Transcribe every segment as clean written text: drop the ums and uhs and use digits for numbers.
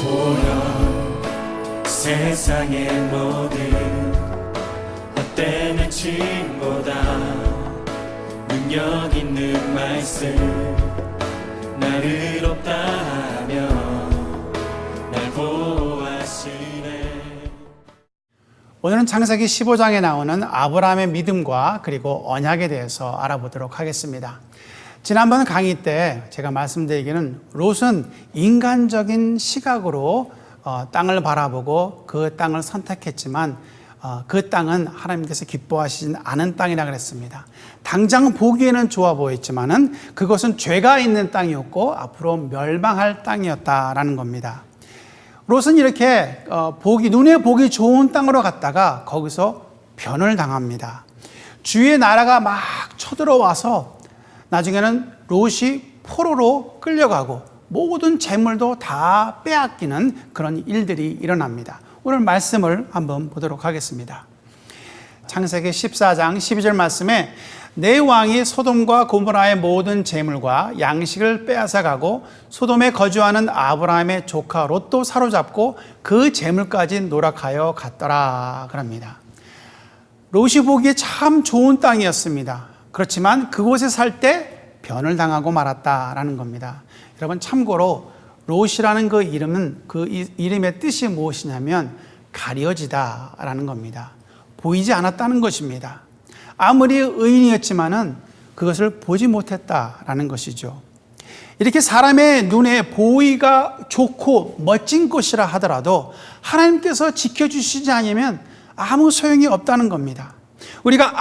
보여 세상의 모든 헛된 칭보다 능력 있는 말씀 날 의롭다 하며 날 보호하시네. 오늘은 창세기 15장에 나오는 아브라함의 믿음과 그리고 언약에 대해서 알아보도록 하겠습니다. 지난번 강의 때 제가 말씀드리기는 롯은 인간적인 시각으로 땅을 바라보고 그 땅을 선택했지만 그 땅은 하나님께서 기뻐하시지 않은 땅이라 그랬습니다. 당장 보기에는 좋아 보였지만은 그것은 죄가 있는 땅이었고 앞으로 멸망할 땅이었다라는 겁니다. 롯은 이렇게 눈에 보기 좋은 땅으로 갔다가 거기서 변을 당합니다. 주위의 나라가 막 쳐들어와서 나중에는 롯이 포로로 끌려가고 모든 재물도 다 빼앗기는 그런 일들이 일어납니다. 오늘 말씀을 한번 보도록 하겠습니다. 창세기 14장 12절 말씀에 내 왕이 소돔과 고모라의 모든 재물과 양식을 빼앗아 가고 소돔에 거주하는 아브라함의 조카 롯도 사로잡고 그 재물까지 노력하여 갔더라 그럽니다. 롯이 보기에 참 좋은 땅이었습니다. 그렇지만 그곳에 살 때 변을 당하고 말았다라는 겁니다. 여러분 참고로 롯이라는 그 이름은 그 이름의 뜻이 무엇이냐면 가려지다라는 겁니다. 보이지 않았다는 것입니다. 아무리 의인이었지만은 그것을 보지 못했다라는 것이죠. 이렇게 사람의 눈에 보기가 좋고 멋진 곳이라 하더라도 하나님께서 지켜주시지 않으면 아무 소용이 없다는 겁니다. 우리가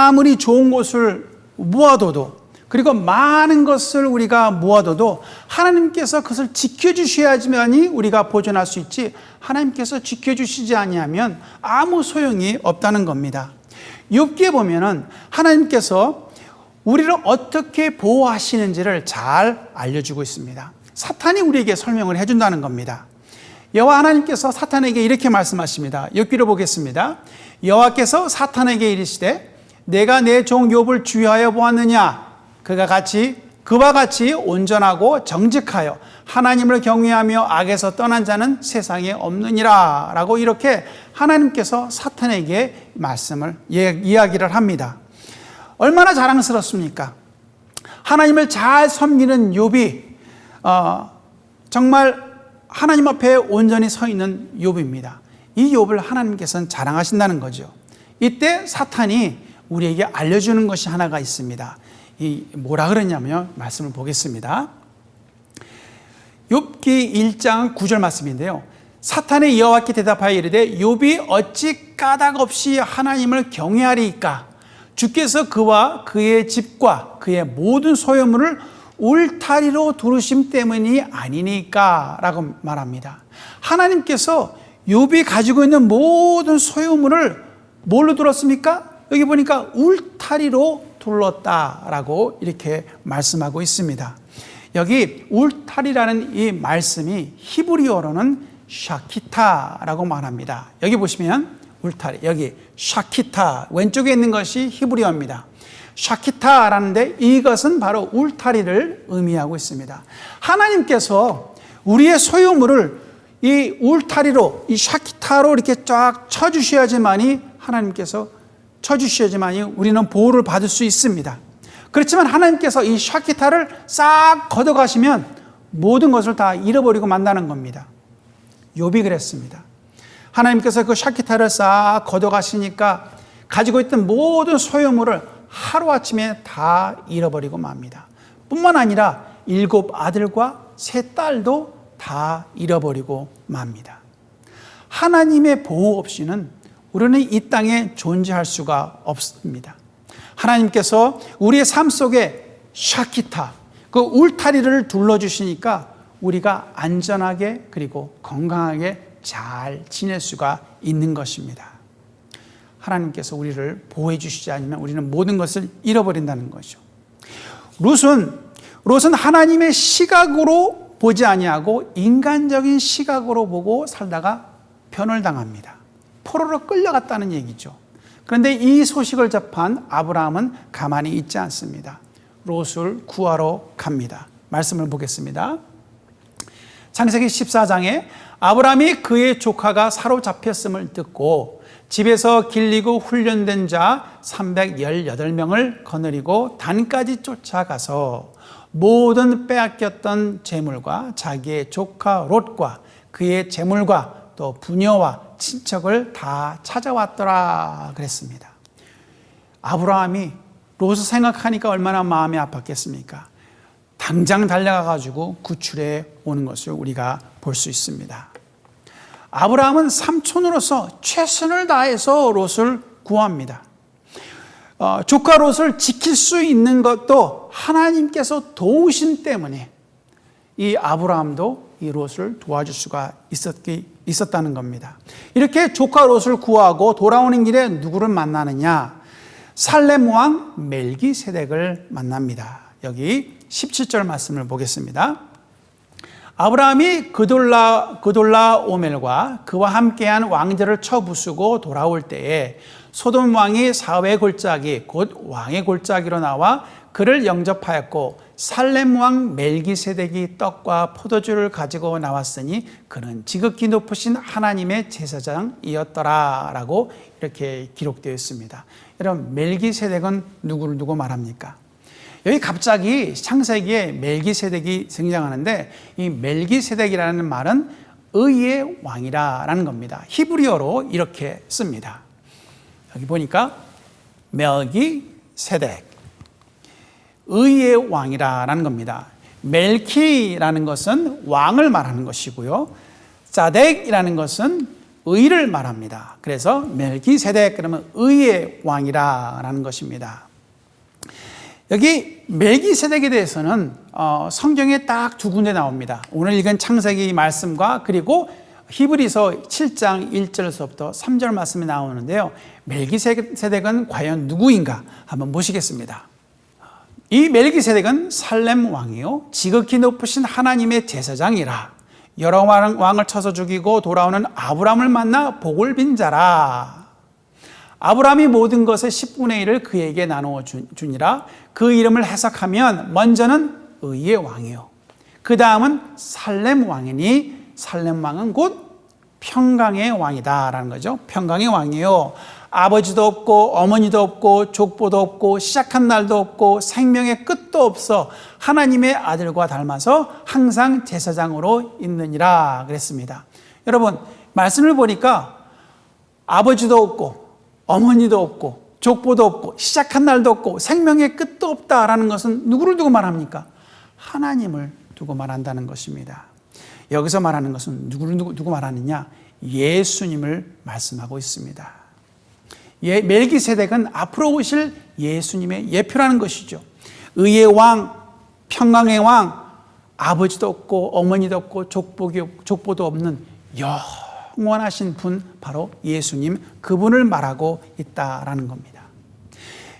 아무리 좋은 것을 모아둬도 그리고 많은 것을 우리가 모아둬도 하나님께서 그것을 지켜주셔야지만이 우리가 보존할 수 있지 하나님께서 지켜주시지 아니하면 아무 소용이 없다는 겁니다. 욥기에 보면은 하나님께서 우리를 어떻게 보호하시는지를 잘 알려주고 있습니다. 사탄이 우리에게 설명을 해준다는 겁니다. 여호와 하나님께서 사탄에게 이렇게 말씀하십니다. 욥기를 보겠습니다. 여호와께서 사탄에게 이르시되 내가 내 종 욥을 주의하여 보았느냐 그와 같이 온전하고 정직하여 하나님을 경외하며 악에서 떠난 자는 세상에 없느니라 라고 이렇게 하나님께서 사탄에게 말씀을 이야기를 합니다. 얼마나 자랑스럽습니까? 하나님을 잘 섬기는 욥이 정말 하나님 앞에 온전히 서 있는 욥입니다. 이 욥을 하나님께서는 자랑하신다는 거죠. 이때 사탄이 우리에게 알려주는 것이 하나가 있습니다. 뭐라 그랬냐면 말씀을 보겠습니다. 욥기 1장 9절 말씀인데요. 사탄이 여호와께 대답하여 이르되 욥이 어찌 까닭 없이 하나님을 경외하리이까? 주께서 그와 그의 집과 그의 모든 소유물을 울타리로 두르심 때문이 아니니까 라고 말합니다. 하나님께서 욥이 가지고 있는 모든 소유물을 뭘로 둘렀습니까? 여기 보니까 울타리로 둘렀다라고 이렇게 말씀하고 있습니다. 여기 울타리라는 이 말씀이 히브리어로는 샤키타라고 말합니다. 여기 보시면 울타리, 여기 샤키타 왼쪽에 있는 것이 히브리어입니다. 샤키타라는데 이것은 바로 울타리를 의미하고 있습니다. 하나님께서 우리의 소유물을 이 울타리로, 이 샤키타로 이렇게 쫙 쳐주셔야지만이 하나님께서 쳐주셔야지만이 우리는 보호를 받을 수 있습니다. 그렇지만 하나님께서 이 샤키타를 싹 걷어가시면 모든 것을 다 잃어버리고 만다는 겁니다. 욥이 그랬습니다. 하나님께서 그 샤키타를 싹 걷어가시니까 가지고 있던 모든 소유물을 하루아침에 다 잃어버리고 맙니다. 뿐만 아니라 7 아들과 3 딸도 다 잃어버리고 맙니다. 하나님의 보호 없이는 우리는 이 땅에 존재할 수가 없습니다. 하나님께서 우리의 삶 속에 샤키타, 그 울타리를 둘러주시니까 우리가 안전하게 그리고 건강하게 잘 지낼 수가 있는 것입니다. 하나님께서 우리를 보호해 주시지 않으면 우리는 모든 것을 잃어버린다는 거죠. 롯은 하나님의 시각으로 보지 아니하고 인간적인 시각으로 보고 살다가 변을 당합니다. 포로로 끌려갔다는 얘기죠. 그런데 이 소식을 접한 아브라함은 가만히 있지 않습니다. 롯을 구하러 갑니다. 말씀을 보겠습니다. 창세기 14장에 아브라함이 그의 조카가 사로잡혔음을 듣고 집에서 길리고 훈련된 자 318명을 거느리고 단까지 쫓아가서 모든 빼앗겼던 재물과 자기의 조카 롯과 그의 재물과 또 부녀와 친척을 다 찾아왔더라 그랬습니다. 아브라함이 롯을 생각하니까 얼마나 마음이 아팠겠습니까? 당장 달려가가지고 구출해 오는 것을 우리가 볼 수 있습니다. 아브라함은 삼촌으로서 최선을 다해서 롯을 구합니다. 조카 롯을 지킬 수 있는 것도 하나님께서 도우심 때문에 이 아브라함도 이 롯을 도와줄 수가 있었다는 겁니다. 이렇게 조카 롯을 구하고 돌아오는 길에 누구를 만나느냐? 살렘 왕 멜기세덱을 만납니다. 여기 17절 말씀을 보겠습니다. 아브라함이 그돌라오멜과 그와 함께한 왕들을 쳐부수고 돌아올 때에 소돔 왕이 사회 골짜기 곧 왕의 골짜기로 나와 그를 영접하였고 살렘 왕 멜기세덱이 떡과 포도주를 가지고 나왔으니 그는 지극히 높으신 하나님의 제사장이었더라라고 이렇게 기록되어 있습니다. 여러분, 멜기세덱은 누구를 두고 말합니까? 여기 갑자기 창세기에 멜기세덱이 등장하는데 이 멜기세덱이라는 말은 의의 왕이라는 겁니다. 히브리어로 이렇게 씁니다. 여기 보니까 멜기세덱, 의의 왕이라는 겁니다. 멜키라는 것은 왕을 말하는 것이고요. 사덱이라는 것은 의를 말합니다. 그래서 멜기세덱 그러면 의의 왕이라는 것입니다. 여기 멜기세덱에 대해서는 성경에 딱 두 군데 나옵니다. 오늘 읽은 창세기 말씀과 그리고 히브리서 7장 1절에서부터 3절 말씀이 나오는데요. 멜기세덱은 과연 누구인가 한번 보시겠습니다. 이 멜기세덱은 살렘 왕이요 지극히 높으신 하나님의 제사장이라 여러 왕을 쳐서 죽이고 돌아오는 아브라함을 만나 복을 빈 자라. 아브라함이 모든 것의 10분의 1을 그에게 나누어 주니라. 그 이름을 해석하면 먼저는 의의 왕이요 그 다음은 살렘 왕이니 살렘 왕은 곧 평강의 왕이다라는 거죠. 평강의 왕이요 아버지도 없고 어머니도 없고 족보도 없고 시작한 날도 없고 생명의 끝도 없어 하나님의 아들과 닮아서 항상 제사장으로 있느니라 그랬습니다. 여러분, 말씀을 보니까 아버지도 없고 어머니도 없고 족보도 없고 시작한 날도 없고 생명의 끝도 없다라는 것은 누구를 두고 말합니까? 하나님을 두고 말한다는 것입니다. 여기서 말하는 것은 누구를 두고 말하느냐? 예수님을 말씀하고 있습니다. 멜기세덱은 앞으로 오실 예수님의 예표라는 것이죠. 의의 왕, 평강의 왕, 아버지도 없고 어머니도 없고 족보도 없는 영원하신 분, 바로 예수님, 그분을 말하고 있다라는 겁니다.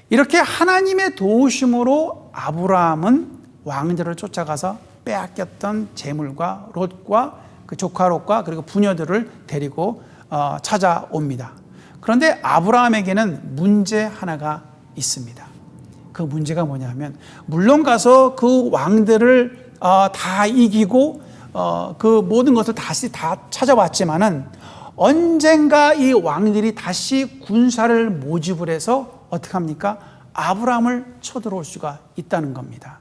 이렇게 하나님의 도우심으로 아브라함은 왕들을 쫓아가서 빼앗겼던 재물과 롯과 그 조카 롯과 그리고 부녀들을 데리고 찾아옵니다. 그런데 아브라함에게는 문제 하나가 있습니다. 그 문제가 뭐냐면, 물론 가서 그 왕들을 다 이기고 그 모든 것을 다시 다 찾아왔지만은 언젠가 이 왕들이 다시 군사를 모집을 해서 어떻게 합니까? 아브라함을 쳐들어올 수가 있다는 겁니다.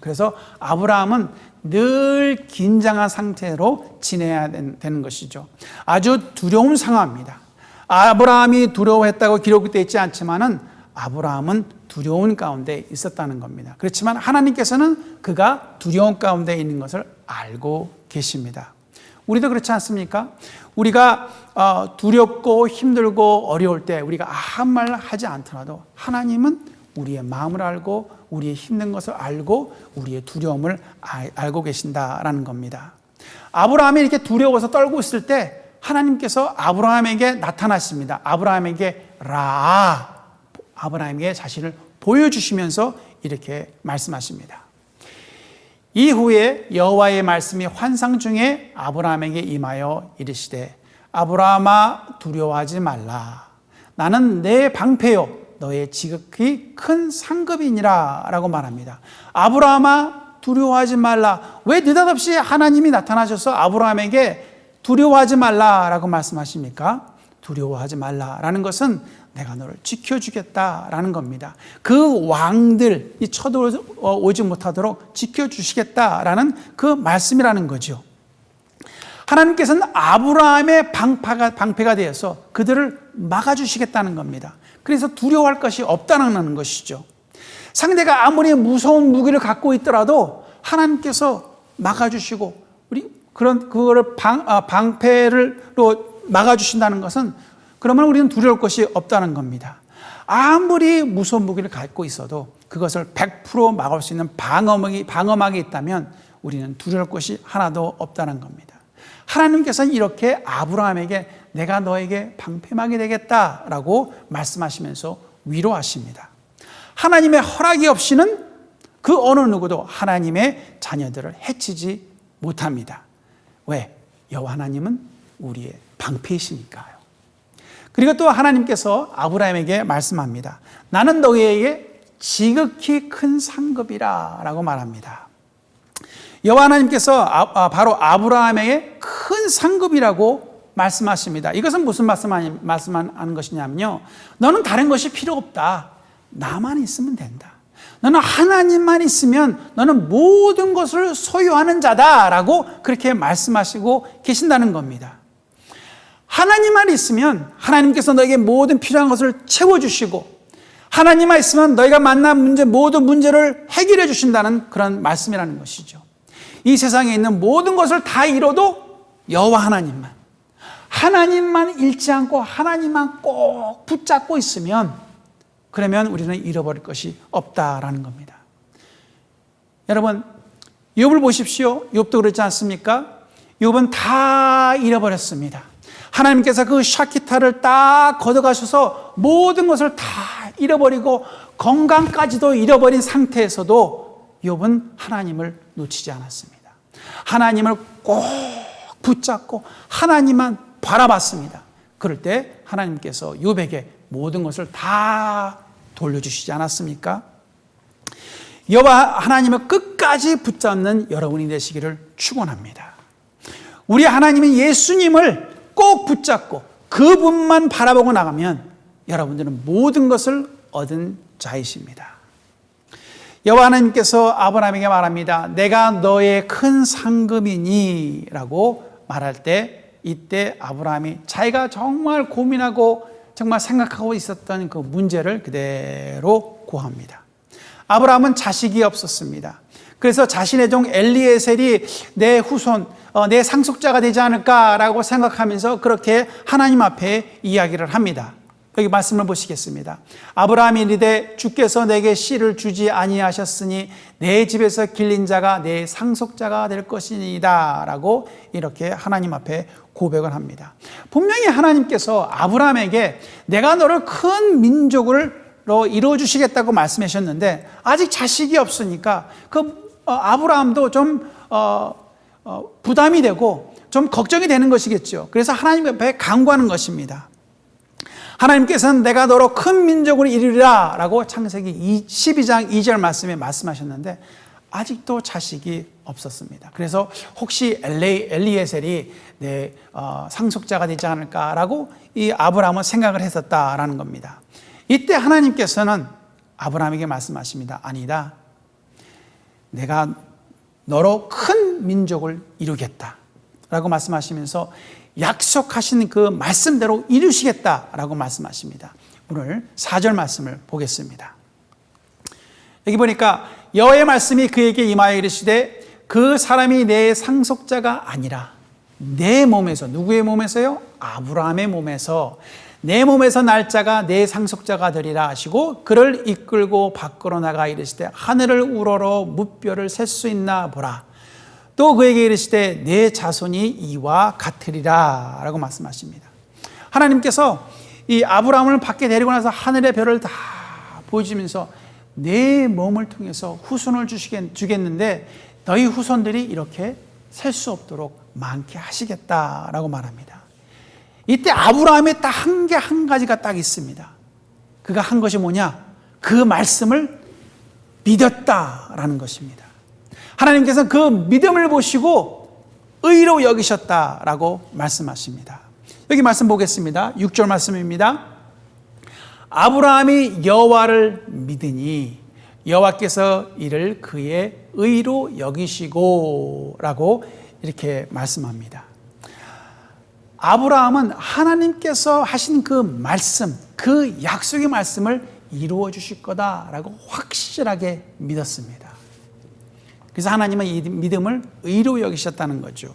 그래서 아브라함은 늘 긴장한 상태로 지내야 되는 것이죠. 아주 두려운 상황입니다. 아브라함이 두려워했다고 기록되어 있지 않지만은 아브라함은 두려운 가운데 있었다는 겁니다. 그렇지만 하나님께서는 그가 두려운 가운데 있는 것을 알고 계십니다. 우리도 그렇지 않습니까? 우리가 두렵고 힘들고 어려울 때 우리가 아무 말 하지 않더라도 하나님은 우리의 마음을 알고 우리의 힘든 것을 알고 우리의 두려움을 알고 계신다라는 겁니다. 아브라함이 이렇게 두려워서 떨고 있을 때 하나님께서 아브라함에게 나타나십니다. 아브라함에게 자신을 보여주시면서 이렇게 말씀하십니다. 이후에 여호와의 말씀이 환상 중에 아브라함에게 임하여 이르시되 아브라함아 두려워하지 말라. 나는 내 방패요 너의 지극히 큰 상급이니라 라고 말합니다. 아브라함아 두려워하지 말라. 왜 느닷없이 하나님이 나타나셔서 아브라함에게 두려워하지 말라라고 말씀하십니까? 두려워하지 말라라는 것은 내가 너를 지켜주겠다라는 겁니다. 그 왕들이 쳐들어오지 못하도록 지켜주시겠다라는 그 말씀이라는 거죠. 하나님께서는 아브라함의 방패가 되어서 그들을 막아주시겠다는 겁니다. 그래서 두려워할 것이 없다는 것이죠. 상대가 아무리 무서운 무기를 갖고 있더라도 하나님께서 막아주시고 그거를 방패로 막아주신다는 것은 그러면 우리는 두려울 것이 없다는 겁니다. 아무리 무서운 무기를 갖고 있어도 그것을 100% 막을 수 있는 방어막이 있다면 우리는 두려울 것이 하나도 없다는 겁니다. 하나님께서는 이렇게 아브라함에게 내가 너에게 방패막이 되겠다라고 말씀하시면서 위로하십니다. 하나님의 허락이 없이는 그 어느 누구도 하나님의 자녀들을 해치지 못합니다. 왜? 여호와 하나님은 우리의 방패이시니까요. 그리고 또 하나님께서 아브라함에게 말씀합니다. 나는 너희에게 지극히 큰 상급이라 라고 말합니다. 여호와 하나님께서 바로 아브라함에게 큰 상급이라고 말씀하십니다. 이것은 무슨 말씀하는 것이냐면요, 너는 다른 것이 필요 없다. 나만 있으면 된다. 너는 하나님만 있으면 너는 모든 것을 소유하는 자다라고 그렇게 말씀하시고 계신다는 겁니다. 하나님만 있으면 하나님께서 너에게 모든 필요한 것을 채워주시고, 하나님만 있으면 너희가 만난 모든 문제를 해결해 주신다는 그런 말씀이라는 것이죠. 이 세상에 있는 모든 것을 다 이뤄도 여호와 하나님만 잃지 않고 하나님만 꼭 붙잡고 있으면, 그러면 우리는 잃어버릴 것이 없다라는 겁니다. 여러분, 욥을 보십시오. 욥도 그렇지 않습니까? 욥은 다 잃어버렸습니다. 하나님께서 그 샤키타를 딱 걷어가셔서 모든 것을 다 잃어버리고 건강까지도 잃어버린 상태에서도 욥은 하나님을 놓치지 않았습니다. 하나님을 꼭 붙잡고 하나님만 바라봤습니다. 그럴 때 하나님께서 욥에게 모든 것을 다 돌려주시지 않았습니까? 여호와 하나님을 끝까지 붙잡는 여러분이 되시기를 축원합니다. 우리 하나님은 예수님을 꼭 붙잡고 그분만 바라보고 나가면 여러분들은 모든 것을 얻은 자이십니다. 여호와 하나님께서 아브라함에게 말합니다. 내가 너의 큰 상급이니 라고 말할 때, 이때 아브라함이 자기가 정말 고민하고 정말 생각하고 있었던 그 문제를 그대로 고합니다. 아브라함은 자식이 없었습니다. 그래서 자신의 종 엘리에셀이 내 후손, 내 상속자가 되지 않을까라고 생각하면서 그렇게 하나님 앞에 이야기를 합니다. 여기 말씀을 보시겠습니다. 아브라함이 이르되 주께서 내게 씨를 주지 아니하셨으니 내 집에서 길린 자가 내 상속자가 될 것이니이다 라고 이렇게 하나님 앞에 고백을 합니다. 분명히 하나님께서 아브라함에게 내가 너를 큰 민족으로 이루어주시겠다고 말씀하셨는데 아직 자식이 없으니까 아브라함도 좀 부담이 되고 좀 걱정이 되는 것이겠죠. 그래서 하나님 앞에 간구하는 것입니다. 하나님께서는 내가 너로 큰 민족을 이루리라 라고 창세기 12장 2절 말씀에 말씀하셨는데 아직도 자식이 없었습니다. 그래서 혹시 엘리에셀이 내 상속자가 되지 않을까라고 이 아브라함은 생각을 했었다라는 겁니다. 이때 하나님께서는 아브라함에게 말씀하십니다. 아니다. 내가 너로 큰 민족을 이루겠다 라고 말씀하시면서 약속하신 그 말씀대로 이루시겠다라고 말씀하십니다. 오늘 4절 말씀을 보겠습니다. 여기 보니까 여호와의 말씀이 그에게 임하여 이르시되 그 사람이 내 상속자가 아니라 내 몸에서, 누구의 몸에서요? 아브라함의 몸에서, 내 몸에서 날 자가 내 상속자가 되리라 하시고 그를 이끌고 밖으로 나가 이르시되 하늘을 우러러 무뼈를 셀 수 있나 보라. 또 그에게 이르시되 내 자손이 이와 같으리라 라고 말씀하십니다. 하나님께서 이 아브라함을 밖에 데리고 나서 하늘의 별을 다 보여주면서 내 몸을 통해서 후손을 주겠는데 너희 후손들이 이렇게 셀 수 없도록 많게 하시겠다라고 말합니다. 이때 아브라함의 딱 한 가지가 딱 있습니다. 그가 한 것이 뭐냐? 그 말씀을 믿었다라는 것입니다. 하나님께서 그 믿음을 보시고 의로 여기셨다라고 말씀하십니다. 여기 말씀 보겠습니다. 6절 말씀입니다. 아브라함이 여호와를 믿으니 여호와께서 이를 그의 의로 여기시고 라고 이렇게 말씀합니다. 아브라함은 하나님께서 하신 그 말씀, 그 약속의 말씀을 이루어 주실 거다라고 확실하게 믿었습니다. 그래서 하나님은 이 믿음을 의로 여기셨다는 거죠.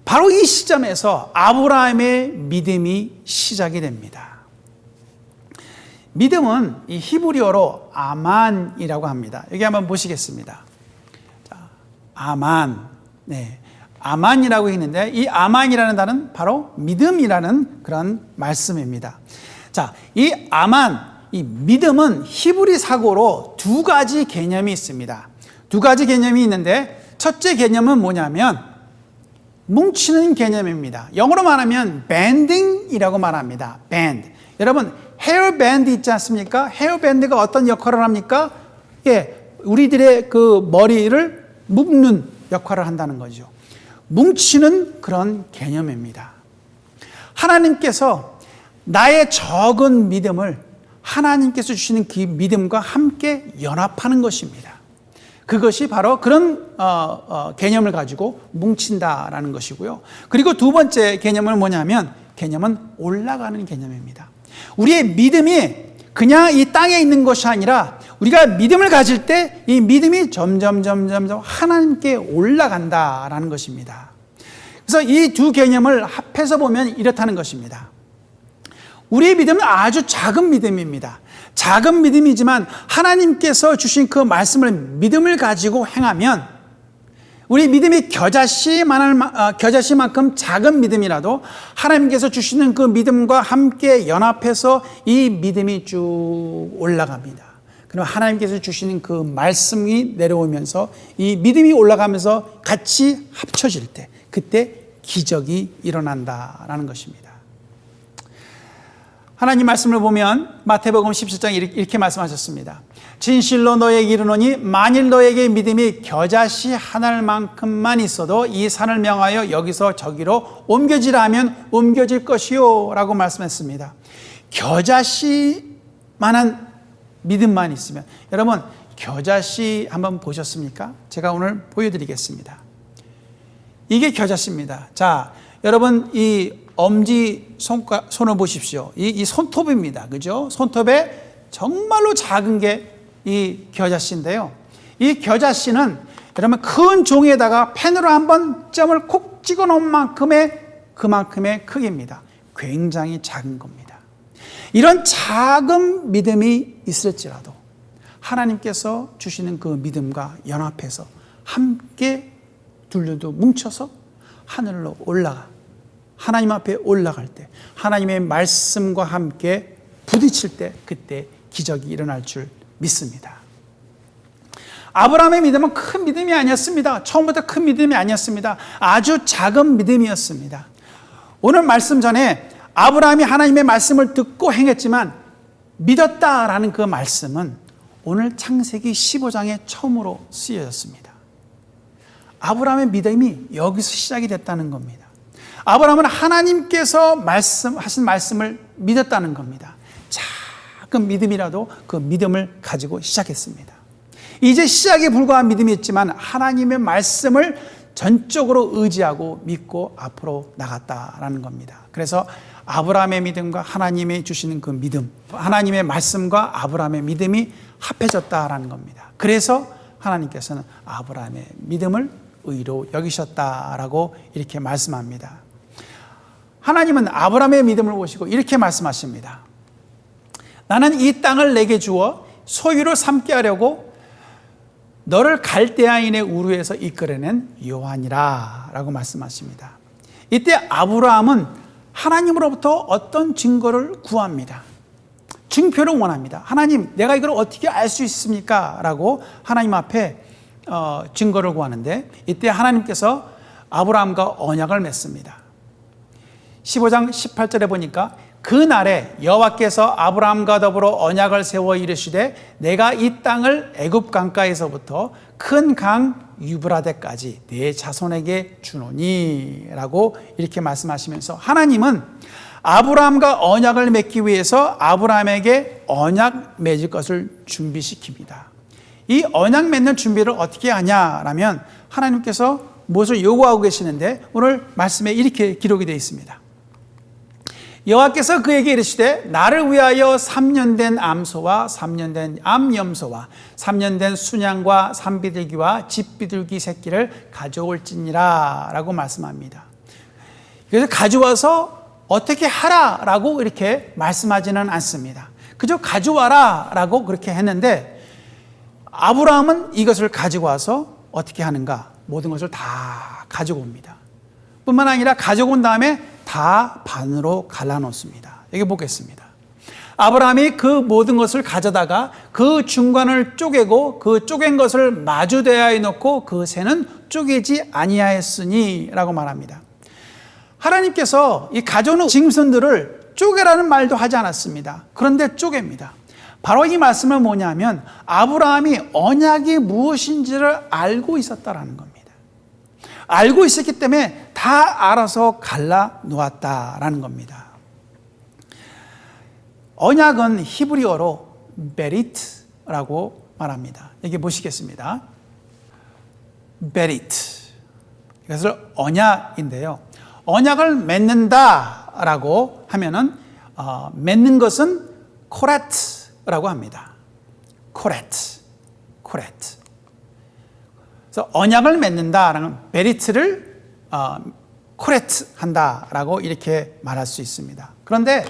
바로 이 시점에서 아브라함의 믿음이 시작이 됩니다. 믿음은 이 히브리어로 아만이라고 합니다. 여기 한번 보시겠습니다. 자, 아만. 네. 아만이라고 했는데 이 아만이라는 단어는 바로 믿음이라는 그런 말씀입니다. 자, 이 아만, 이 믿음은 히브리 사고로 두 가지 개념이 있습니다. 두 가지 개념이 있는데 첫째 개념은 뭐냐면 뭉치는 개념입니다. 영어로 말하면 banding이라고 말합니다. band. 여러분 헤어밴드 있지 않습니까? 헤어밴드가 어떤 역할을 합니까? 예, 우리들의 그 머리를 묶는 역할을 한다는 거죠. 뭉치는 그런 개념입니다. 하나님께서 나의 적은 믿음을 하나님께서 주시는 그 믿음과 함께 연합하는 것입니다. 그것이 바로 그런 개념을 가지고 뭉친다라는 것이고요. 그리고 두 번째 개념은 뭐냐면 개념은 올라가는 개념입니다. 우리의 믿음이 그냥 이 땅에 있는 것이 아니라 우리가 믿음을 가질 때 이 믿음이 점점 하나님께 올라간다라는 것입니다. 그래서 이 두 개념을 합해서 보면 이렇다는 것입니다. 우리의 믿음은 아주 작은 믿음입니다. 작은 믿음이지만 하나님께서 주신 그 말씀을 믿음을 가지고 행하면 우리 믿음이 겨자씨만큼 작은 믿음이라도 하나님께서 주시는 그 믿음과 함께 연합해서 이 믿음이 쭉 올라갑니다. 그럼 하나님께서 주시는 그 말씀이 내려오면서 이 믿음이 올라가면서 같이 합쳐질 때 그때 기적이 일어난다라는 것입니다. 하나님 말씀을 보면 마태복음 17장 이렇게 말씀하셨습니다. 진실로 너에게 이르노니 만일 너에게 믿음이 겨자씨 하늘만큼만 있어도 이 산을 명하여 여기서 저기로 옮겨지라 하면 옮겨질 것이요 라고 말씀했습니다. 겨자씨만한 믿음만 있으면, 여러분 겨자씨 한번 보셨습니까? 제가 오늘 보여드리겠습니다. 이게 겨자씨입니다. 자, 여러분 이 엄지 손을 보십시오. 이 손톱입니다. 그죠? 손톱에 정말로 작은 게 이 겨자씨인데요. 이 겨자씨는 여러분 큰 종이에다가 펜으로 한번 점을 콕 찍어 놓은 그만큼의 크기입니다. 굉장히 작은 겁니다. 이런 작은 믿음이 있을지라도 하나님께서 주시는 그 믿음과 연합해서 함께 둘러도 뭉쳐서 하늘로 올라가 하나님 앞에 올라갈 때 하나님의 말씀과 함께 부딪힐 때 그때 기적이 일어날 줄 믿습니다. 아브라함의 믿음은 큰 믿음이 아니었습니다. 처음부터 큰 믿음이 아니었습니다. 아주 작은 믿음이었습니다. 오늘 말씀 전에 아브라함이 하나님의 말씀을 듣고 행했지만 믿었다라는 그 말씀은 오늘 창세기 15장에 처음으로 쓰여졌습니다. 아브라함의 믿음이 여기서 시작이 됐다는 겁니다. 아브라함은 하나님께서 하신 말씀을 믿었다는 겁니다. 작은 믿음이라도 그 믿음을 가지고 시작했습니다. 이제 시작에 불과한 믿음이었지만 하나님의 말씀을 전적으로 의지하고 믿고 앞으로 나갔다라는 겁니다. 그래서 아브라함의 믿음과 하나님이 주시는 그 믿음, 하나님의 말씀과 아브라함의 믿음이 합해졌다라는 겁니다. 그래서 하나님께서는 아브라함의 믿음을 의로 여기셨다라고 이렇게 말씀합니다. 하나님은 아브라함의 믿음을 보시고 이렇게 말씀하십니다. 나는 이 땅을 내게 주어 소유로 삼게 하려고 너를 갈대아인의 우르에서 이끌어낸 여호와니라 라고 말씀하십니다. 이때 아브라함은 하나님으로부터 어떤 증거를 구합니다. 증표를 원합니다. 하나님, 내가 이걸 어떻게 알 수 있습니까? 라고 하나님 앞에 증거를 구하는데 이때 하나님께서 아브라함과 언약을 맺습니다. 15장 18절에 보니까 그날에 여호와께서 아브라함과 더불어 언약을 세워 이르시되 내가 이 땅을 애굽 강가에서부터 큰 강 유브라데까지 내 자손에게 주노니 라고 이렇게 말씀하시면서 하나님은 아브라함과 언약을 맺기 위해서 아브라함에게 언약 맺을 것을 준비시킵니다. 이 언약 맺는 준비를 어떻게 하냐라면 하나님께서 무엇을 요구하고 계시는데 오늘 말씀에 이렇게 기록이 되어 있습니다. 여호와께서 그에게 이르시되 나를 위하여 3년 된 암소와 3년 된 암염소와 3년 된 순양과 산비둘기와 집비둘기 새끼를 가져올지니라 라고 말씀합니다. 그래서 가져와서 어떻게 하라라고 이렇게 말씀하지는 않습니다. 그저 가져와라 라고 그렇게 했는데 아브라함은 이것을 가지고 와서 어떻게 하는가? 모든 것을 다 가지고 옵니다. 뿐만 아니라 가지고 온 다음에 다 반으로 갈라놓습니다. 여기 보겠습니다. 아브라함이 그 모든 것을 가져다가 그 중간을 쪼개고 그 쪼갠 것을 마주대하에 놓고 그 새는 쪼개지 아니하였으니 라고 말합니다. 하나님께서 이 가져오는 짐승들을 쪼개라는 말도 하지 않았습니다. 그런데 쪼갭니다. 바로 이 말씀은 뭐냐면 아브라함이 언약이 무엇인지를 알고 있었다라는 겁니다. 알고 있었기 때문에 다 알아서 갈라 놓았다라는 겁니다. 언약은 히브리어로 베리트라고 말합니다. 여기 보시겠습니다. 베리트. 이것을 언약인데요. 언약을 맺는다라고 하면은 맺는 것은 코레트라고 합니다. 코레트. 그래서 언약을 맺는다라는 베리트를 코레트 한다라고 이렇게 말할 수 있습니다. 그런데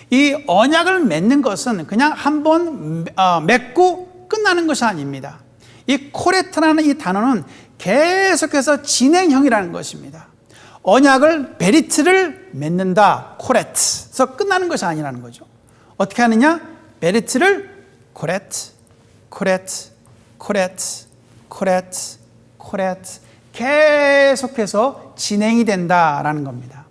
이 언약을 맺는 것은 그냥 한번 맺고 끝나는 것이 아닙니다. 이 코레트라는 이 단어는 계속해서 진행형이라는 것입니다. 언약을 베리트를 맺는다 코레트. 그래서 끝나는 것이 아니라는 거죠. 어떻게 하느냐? 베리트를 코레트 계속해서 진행이 된다라는 겁니다.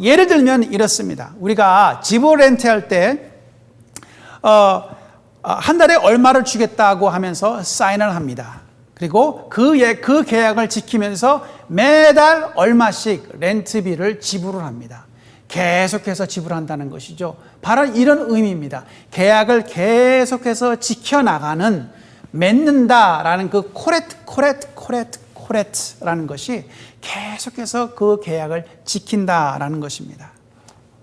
예를 들면 이렇습니다. 우리가 집을 렌트할 때 한 달에 얼마를 주겠다고 하면서 사인을 합니다. 그리고 그 계약을 지키면서 매달 얼마씩 렌트비를 지불을 합니다. 계속해서 지불한다는 것이죠. 바로 이런 의미입니다. 계약을 계속해서 지켜나가는 맺는다라는 그 코레트라는 것이 계속해서 그 계약을 지킨다라는 것입니다.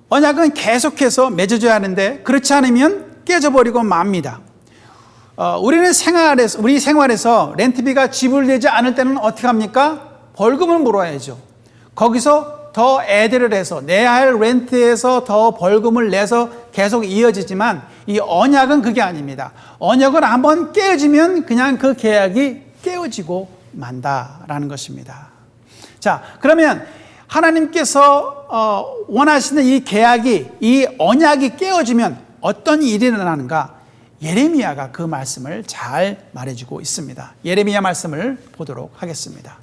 언약은 계속해서 맺어져야 하는데 그렇지 않으면 깨져버리고 맙니다. 우리 생활에서 렌트비가 지불되지 않을 때는 어떻게 합니까? 벌금을 물어야죠. 거기서 더 애들을 해서 내야 할 렌트에서 더 벌금을 내서 계속 이어지지만 이 언약은 그게 아닙니다. 언약은 한번 깨어지면 그냥 그 계약이 깨어지고 만다라는 것입니다. 자, 그러면 하나님께서 원하시는 이 계약이, 이 언약이 깨어지면 어떤 일이 일어나는가? 예레미야가 그 말씀을 잘 말해주고 있습니다. 예레미야 말씀을 보도록 하겠습니다.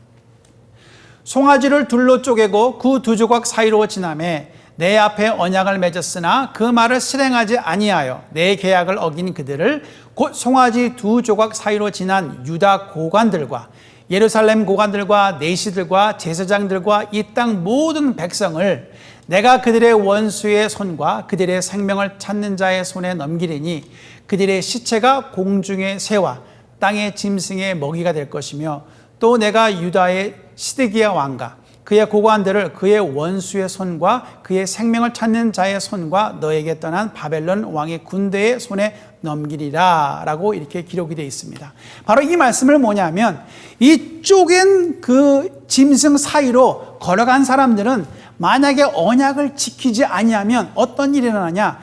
송아지를 둘로 쪼개고 그 두 조각 사이로 지나매 내 앞에 언약을 맺었으나 그 말을 실행하지 아니하여 내 계약을 어긴 그들을 곧 송아지 두 조각 사이로 지난 유다 고관들과 예루살렘 고관들과 내시들과 제사장들과 이 땅 모든 백성을 내가 그들의 원수의 손과 그들의 생명을 찾는 자의 손에 넘기리니 그들의 시체가 공중의 새와 땅의 짐승의 먹이가 될 것이며 또 내가 유다의 시드기야 왕과 그의 고관들을 그의 원수의 손과 그의 생명을 찾는 자의 손과 너에게 떠난 바벨론 왕의 군대의 손에 넘기리라 라고 이렇게 기록이 되어 있습니다. 바로 이 말씀을 뭐냐면 이 쪼갠 그 짐승 사이로 걸어간 사람들은 만약에 언약을 지키지 아니하면 어떤 일이 일어나냐?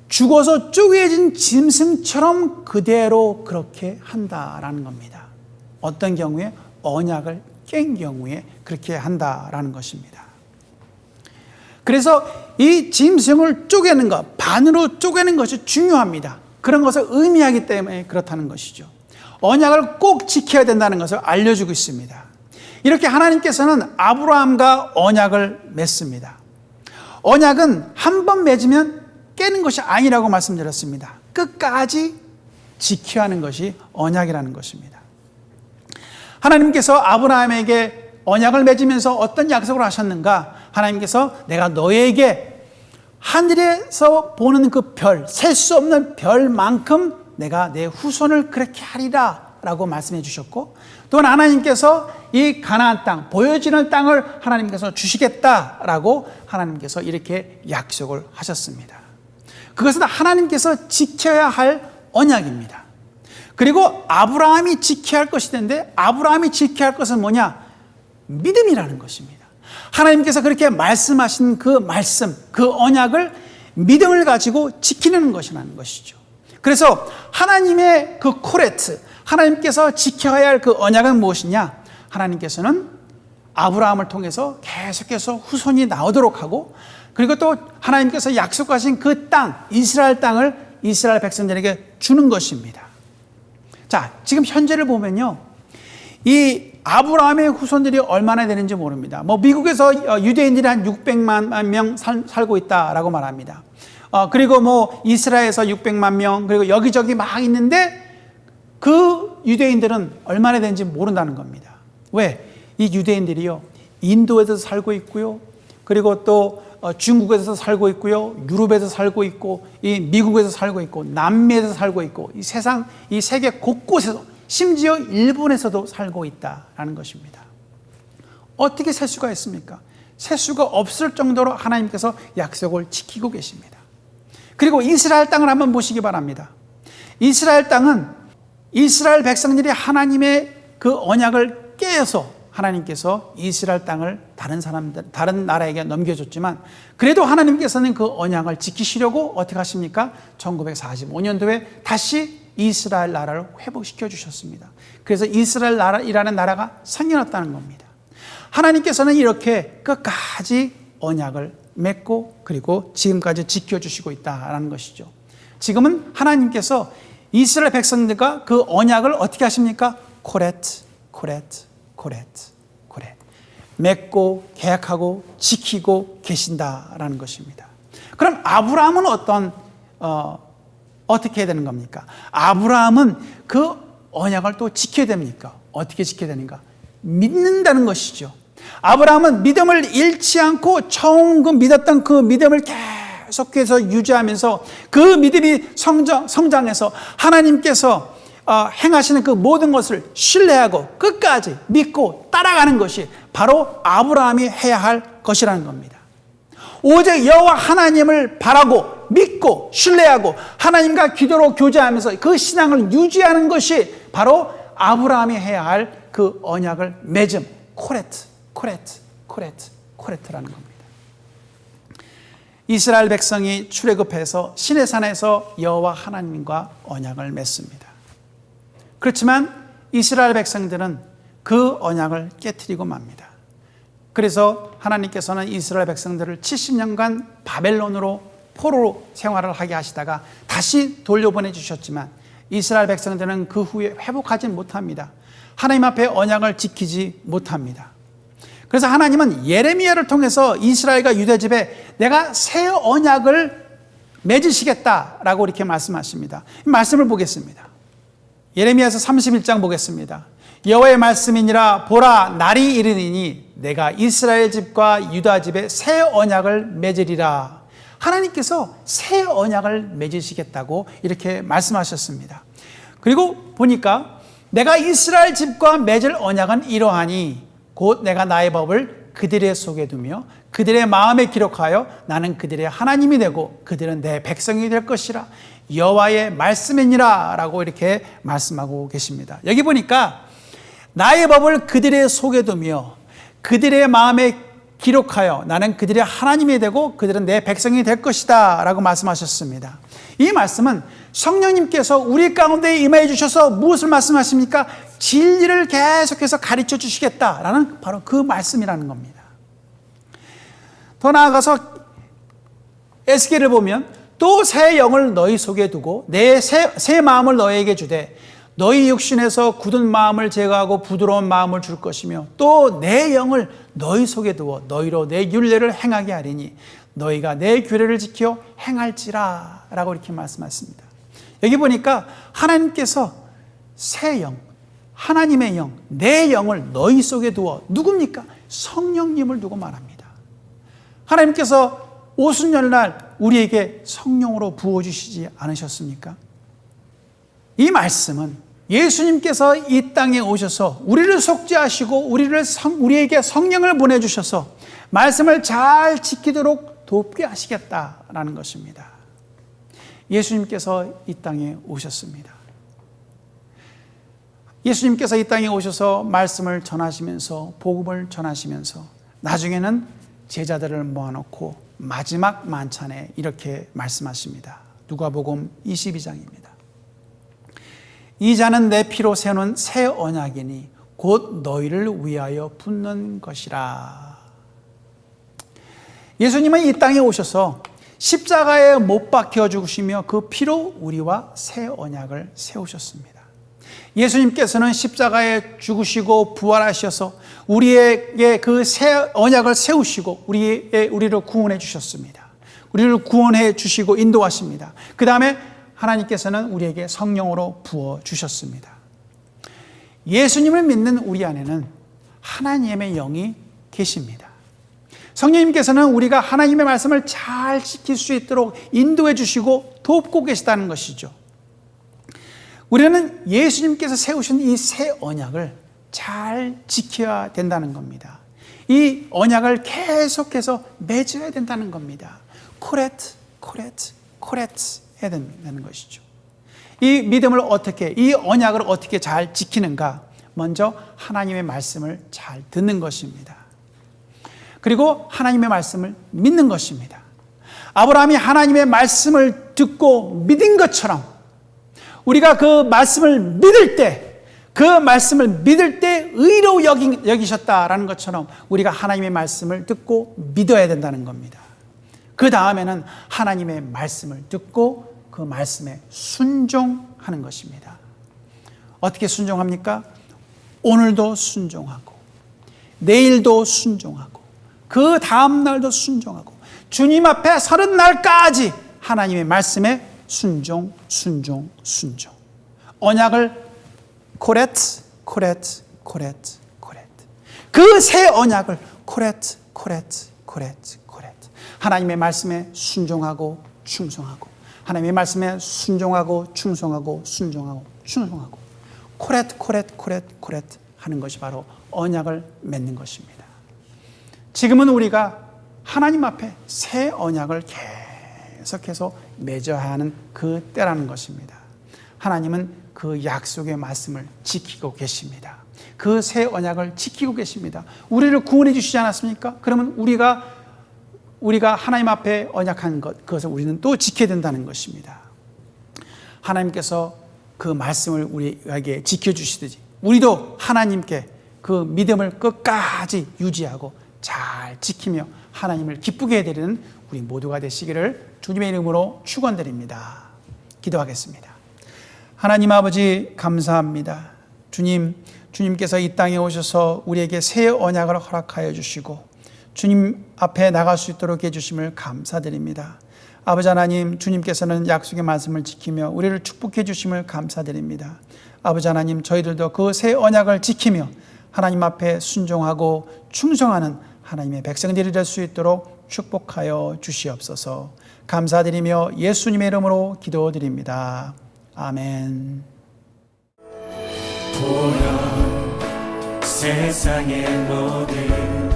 죽어서 쪼개진 짐승처럼 그대로 그렇게 한다라는 겁니다. 어떤 경우에? 언약을 깬 경우에 그렇게 한다라는 것입니다. 그래서 이 짐승을 쪼개는 것, 반으로 쪼개는 것이 중요합니다. 그런 것을 의미하기 때문에 그렇다는 것이죠. 언약을 꼭 지켜야 된다는 것을 알려주고 있습니다. 이렇게 하나님께서는 아브라함과 언약을 맺습니다. 언약은 한 번 맺으면 깨는 것이 아니라고 말씀드렸습니다. 끝까지 지켜야 하는 것이 언약이라는 것입니다. 하나님께서 아브라함에게 언약을 맺으면서 어떤 약속을 하셨는가? 하나님께서 내가 너에게 하늘에서 보는 그 별, 셀 수 없는 별만큼 내가 내 후손을 그렇게 하리라 라고 말씀해 주셨고, 또한 하나님께서 이 가나안 땅, 보여지는 땅을 하나님께서 주시겠다라고 하나님께서 이렇게 약속을 하셨습니다. 그것은 하나님께서 지켜야 할 언약입니다. 그리고 아브라함이 지켜야 할 것이 되는데, 아브라함이 지켜야 할 것은 뭐냐? 믿음이라는 것입니다. 하나님께서 그렇게 말씀하신 그 말씀, 그 언약을 믿음을 가지고 지키는 것이라는 것이죠. 그래서 하나님의 그 코레트, 하나님께서 지켜야 할 그 언약은 무엇이냐? 하나님께서는 아브라함을 통해서 계속해서 후손이 나오도록 하고, 그리고 또 하나님께서 약속하신 그 땅, 이스라엘 땅을 이스라엘 백성들에게 주는 것입니다. 자, 지금 현재를 보면요, 이 아브라함의 후손들이 얼마나 되는지 모릅니다. 미국에서 유대인들이 한 600만 명 살고 있다라고 말합니다. 그리고 이스라엘에서 600만 명, 그리고 여기저기 막 있는데 그 유대인들은 얼마나 되는지 모른다는 겁니다. 왜? 이 유대인들이요, 인도에서 살고 있고요, 그리고 또 중국에서 살고 있고요, 유럽에서 살고 있고, 이 미국에서 살고 있고, 남미에서 살고 있고, 이 세상, 이 세계 곳곳에서, 심지어 일본에서도 살고 있다라는 것입니다. 어떻게 셀 수가 있습니까? 셀 수가 없을 정도로 하나님께서 약속을 지키고 계십니다. 그리고 이스라엘 땅을 한번 보시기 바랍니다. 이스라엘 땅은 이스라엘 백성들이 하나님의 그 언약을 깨서 하나님께서 이스라엘 땅을 다른 나라에게 넘겨줬지만, 그래도 하나님께서는 그 언약을 지키시려고 어떻게 하십니까? 1945년도에 다시 이스라엘 나라를 회복시켜 주셨습니다. 그래서 이스라엘 나라이라는 나라가 생겨났다는 겁니다. 하나님께서는 이렇게 끝까지 언약을 맺고, 그리고 지금까지 지켜주시고 있다는 것이죠. 지금은 하나님께서 이스라엘 백성들과 그 언약을 어떻게 하십니까? 코레트 맺고 계약하고 지키고 계신다라는 것입니다. 그럼 아브라함은 어떻게 해야 되는 겁니까? 아브라함은 그 언약을 또 지켜야 됩니까? 어떻게 지켜야 되는가? 믿는다는 것이죠. 아브라함은 믿음을 잃지 않고 처음 믿었던 그 믿음을 계속해서 유지하면서 그 믿음이 성장해서 하나님께서 행하시는 그 모든 것을 신뢰하고 끝까지 믿고 따라가는 것이 바로 아브라함이 해야 할 것이라는 겁니다. 오직 여호와 하나님을 바라고 믿고 신뢰하고 하나님과 기도로 교제하면서 그 신앙을 유지하는 것이 바로 아브라함이 해야 할 그 언약을 맺음, 코레트라는 겁니다. 이스라엘 백성이 출애굽해서 시내산에서 여호와 하나님과 언약을 맺습니다. 그렇지만 이스라엘 백성들은 그 언약을 깨트리고 맙니다. 그래서 하나님께서는 이스라엘 백성들을 70년간 바벨론으로 포로로 생활을 하게 하시다가 다시 돌려보내 주셨지만 이스라엘 백성들은 그 후에 회복하지 못합니다. 하나님 앞에 언약을 지키지 못합니다. 그래서 하나님은 예레미야를 통해서 이스라엘과 유다 집에 내가 새 언약을 맺으시겠다라고 이렇게 말씀하십니다. 이 말씀을 보겠습니다. 예레미야서 31장 보겠습니다. 여호와의 말씀이니라, 보라, 날이 이르리니 내가 이스라엘 집과 유다 집에 새 언약을 맺으리라. 하나님께서 새 언약을 맺으시겠다고 이렇게 말씀하셨습니다. 그리고 보니까 내가 이스라엘 집과 맺을 언약은 이러하니 곧 내가 나의 법을 그들의 속에 두며 그들의 마음에 기록하여 나는 그들의 하나님이 되고 그들은 내 백성이 될 것이라. 여호와의 말씀이니라 라고 이렇게 말씀하고 계십니다. 여기 보니까 나의 법을 그들의 속에 두며 그들의 마음에 기록하여 나는 그들의 하나님이 되고 그들은 내 백성이 될 것이다 라고 말씀하셨습니다. 이 말씀은 성령님께서 우리 가운데 임하여 주셔서 무엇을 말씀하십니까? 진리를 계속해서 가르쳐 주시겠다라는 바로 그 말씀이라는 겁니다. 더 나아가서 에스겔을 보면 또 새 영을 너희 속에 두고 내 새 마음을 너희에게 주되 너희 육신에서 굳은 마음을 제거하고 부드러운 마음을 줄 것이며 또 내 영을 너희 속에 두어 너희로 내 율례를 행하게 하리니 너희가 내 규례를 지켜 행할지라 라고 이렇게 말씀하십니다. 여기 보니까 하나님께서 새 영, 하나님의 영, 내 영을 너희 속에 두어 누굽니까? 성령님을 두고 말합니다. 하나님께서 오순절날 우리에게 성령으로 부어주시지 않으셨습니까? 이 말씀은 예수님께서 이 땅에 오셔서 우리를 속죄하시고 우리에게 성령을 보내주셔서 말씀을 잘 지키도록 돕게 하시겠다라는 것입니다. 예수님께서 이 땅에 오셨습니다. 예수님께서 이 땅에 오셔서 말씀을 전하시면서 복음을 전하시면서 나중에는 제자들을 모아놓고 마지막 만찬에 이렇게 말씀하십니다. 누가복음 22장입니다. 이 잔은 내 피로 세우는 새 언약이니 곧 너희를 위하여 붓는 것이라. 예수님은 이 땅에 오셔서 십자가에 못 박혀 죽으시며 그 피로 우리와 새 언약을 세우셨습니다. 예수님께서는 십자가에 죽으시고 부활하셔서 우리에게 그 새 언약을 세우시고 우리를 구원해 주셨습니다. 우리를 구원해 주시고 인도하십니다. 그 다음에 하나님께서는 우리에게 성령으로 부어 주셨습니다. 예수님을 믿는 우리 안에는 하나님의 영이 계십니다. 성령님께서는 우리가 하나님의 말씀을 잘 지킬 수 있도록 인도해 주시고 돕고 계시다는 것이죠. 우리는 예수님께서 세우신 이 새 언약을 잘 지켜야 된다는 겁니다. 이 언약을 계속해서 맺어야 된다는 겁니다. 코레트 해야 된다는 것이죠. 이 믿음을 어떻게, 이 언약을 어떻게 잘 지키는가? 먼저 하나님의 말씀을 잘 듣는 것입니다. 그리고 하나님의 말씀을 믿는 것입니다. 아브라함이 하나님의 말씀을 듣고 믿은 것처럼 우리가 그 말씀을 믿을 때, 의로 여기셨다라는 것처럼 우리가 하나님의 말씀을 듣고 믿어야 된다는 겁니다. 그 다음에는 하나님의 말씀을 듣고 그 말씀에 순종하는 것입니다. 어떻게 순종합니까? 오늘도 순종하고 내일도 순종하고 그 다음날도 순종하고 주님 앞에 서는 날까지 하나님의 말씀에 순종. 언약을 코레트. 그 새 언약을 코레트. 하나님의 말씀에 순종하고 충성하고 하나님의 말씀에 순종하고 충성하고 코레트 하는 것이 바로 언약을 맺는 것입니다. 지금은 우리가 하나님 앞에 새 언약을 계속해서 맺어야 하는 그 때라는 것입니다. 하나님은 그 약속의 말씀을 지키고 계십니다. 그 새 언약을 지키고 계십니다. 우리를 구원해 주시지 않았습니까? 그러면 우리가 하나님 앞에 언약한 것, 그것을 우리는 또 지켜야 된다는 것입니다. 하나님께서 그 말씀을 우리에게 지켜주시듯이 우리도 하나님께 그 믿음을 끝까지 유지하고 잘 지키며 하나님을 기쁘게 해드리는 우리 모두가 되시기를 주님의 이름으로 축원드립니다. 기도하겠습니다. 하나님 아버지 감사합니다. 주님께서 이 땅에 오셔서 우리에게 새 언약을 허락하여 주시고 주님 앞에 나갈 수 있도록 해주심을 감사드립니다. 아버지 하나님, 주님께서는 약속의 말씀을 지키며 우리를 축복해 주심을 감사드립니다. 아버지 하나님, 저희들도 그 새 언약을 지키며 하나님 앞에 순종하고 충성하는 하나님의 백성들이 될 수 있도록 축복하여 주시옵소서. 감사드리며 예수님의 이름으로 기도드립니다. 아멘. 보여 세상의 모든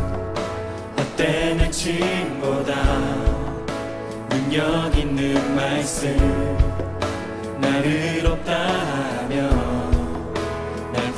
헛된 행침보다 능력 있는 말씀 날 의롭다 하며 날